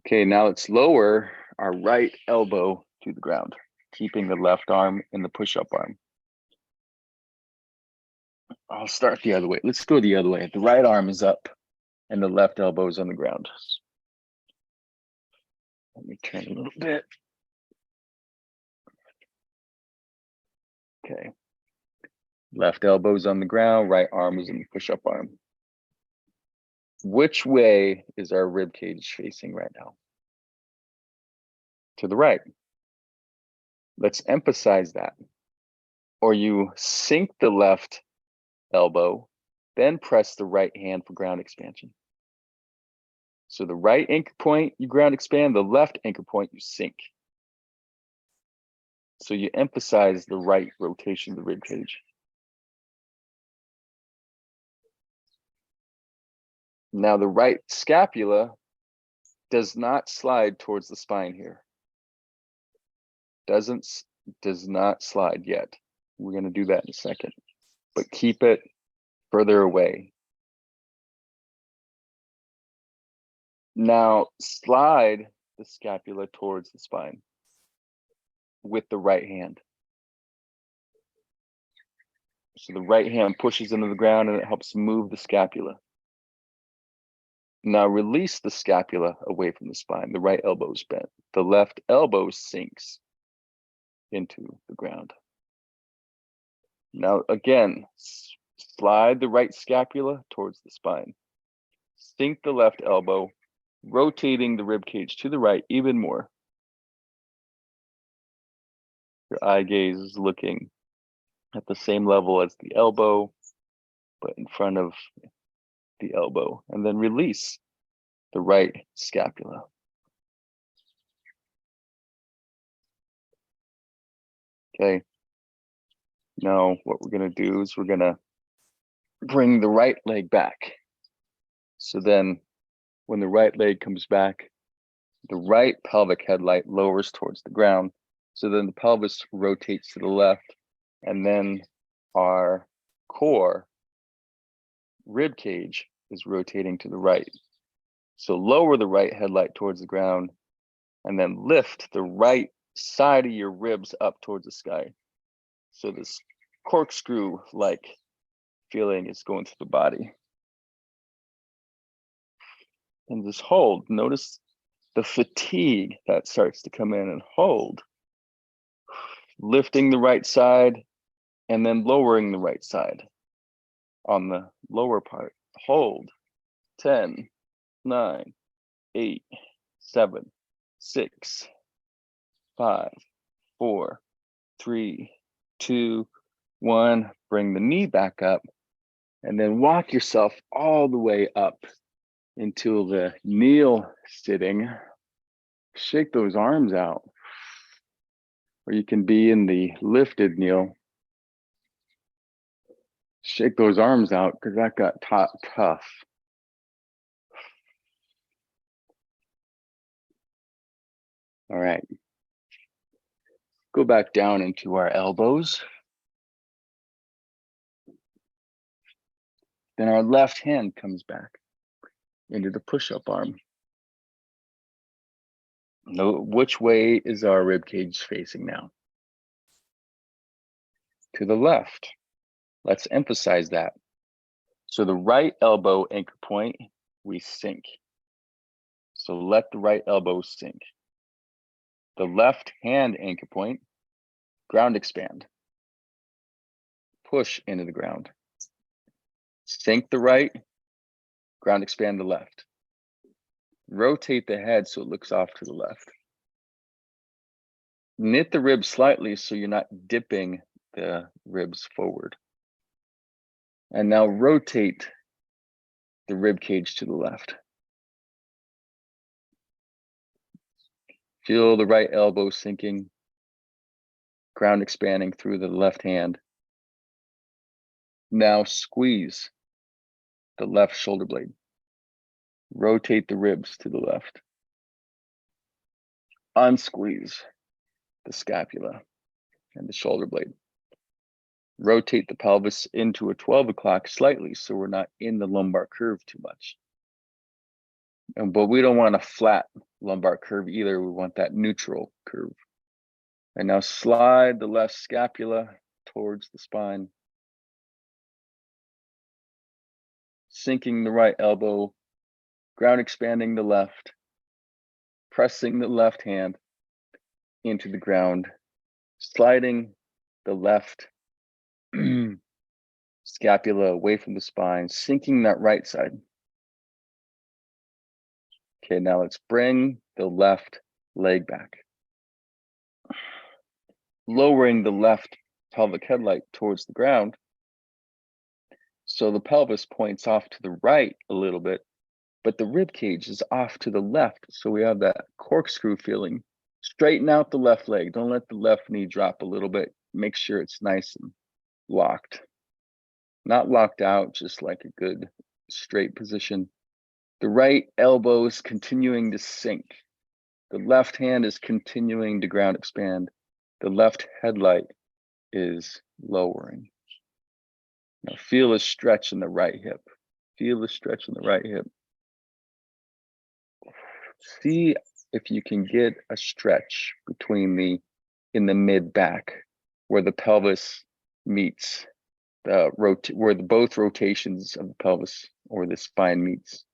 Okay, now let's lower our right elbow to the ground, keeping the left arm in the push-up arm. I'll start the other way. Let's go the other way. The right arm is up and the left elbow is on the ground. Let me turn a little bit. Okay. Left elbow's on the ground, right arm is in the push-up arm. Which way is our rib cage facing right now? To the right. Let's emphasize that. Or you sink the left elbow, then press the right hand for ground expansion. So the right anchor point, you ground expand, the left anchor point, you sink. So you emphasize the right rotation of the rib cage. Now the right scapula does not slide towards the spine here. Does not slide yet. We're going to do that in a second, but keep it further away. Now slide the scapula towards the spine with the right hand. So the right hand pushes into the ground and it helps move the scapula. Now release the scapula away from the spine. The right elbow is bent. The left elbow sinks into the ground. Now again, slide the right scapula towards the spine. Sink the left elbow, rotating the rib cage to the right even more. Your eye gaze is looking at the same level as the elbow, but in front of the elbow, and then release the right scapula. Okay. Now what we're going to do is we're going to bring the right leg back. So then when the right leg comes back, the right pelvic headlight lowers towards the ground. So then the pelvis rotates to the left, and then our core rib cage is rotating to the right. So lower the right headlight towards the ground, and then lift the right side of your ribs up towards the sky. So this corkscrew-like feeling is going through the body. And just hold. Notice the fatigue that starts to come in, and hold. Lifting the right side and then lowering the right side on the lower part. Hold. 10, 9, 8, 7, 6, 5, 4, 3, 2, 1. Bring the knee back up and then walk yourself all the way up into the kneel sitting. Shake those arms out. Or you can be in the lifted kneel. Shake those arms out because that got tough. All right. Go back down into our elbows. Then our left hand comes back into the push-up arm. Note which way is our rib cage facing now? To the left. Let's emphasize that. So the right elbow anchor point, we sink. So let the right elbow sink. The left hand anchor point, ground expand. Push into the ground. Sink the right, ground expand the left. Rotate the head so it looks off to the left. Knit the ribs slightly so you're not dipping the ribs forward. And now rotate the rib cage to the left. Feel the right elbow sinking, ground expanding through the left hand. Now squeeze the left shoulder blade. Rotate the ribs to the left. Unsqueeze the scapula and the shoulder blade. Rotate the pelvis into a 12 o'clock slightly so we're not in the lumbar curve too much. But we don't want a flat lumbar curve either. We want that neutral curve. And now slide the left scapula towards the spine. Sinking the right elbow, ground expanding the left, pressing the left hand into the ground, sliding the left scapula away from the spine, sinking that right side. Okay, now let's bring the left leg back. Lowering the left pelvic headlight towards the ground. So the pelvis points off to the right a little bit, but the rib cage is off to the left. So we have that corkscrew feeling. Straighten out the left leg. Don't let the left knee drop a little bit. Make sure it's nice and locked. Not locked out, just like a good straight position. The right elbow is continuing to sink. The left hand is continuing to ground expand. The left headlight is lowering. Now feel a stretch in the right hip. Feel the stretch in the right hip. See if you can get a stretch between in the mid back where the pelvis meets where both rotations of the pelvis or the spine meets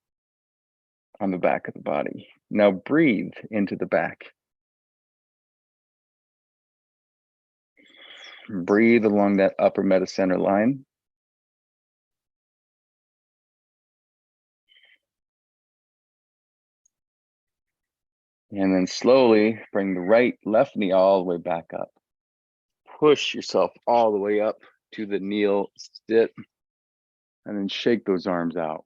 on the back of the body. Now breathe into the back. Breathe along that upper metacenter line. And then slowly bring the left knee all the way back up. Push yourself all the way up to the kneel sit. And then shake those arms out.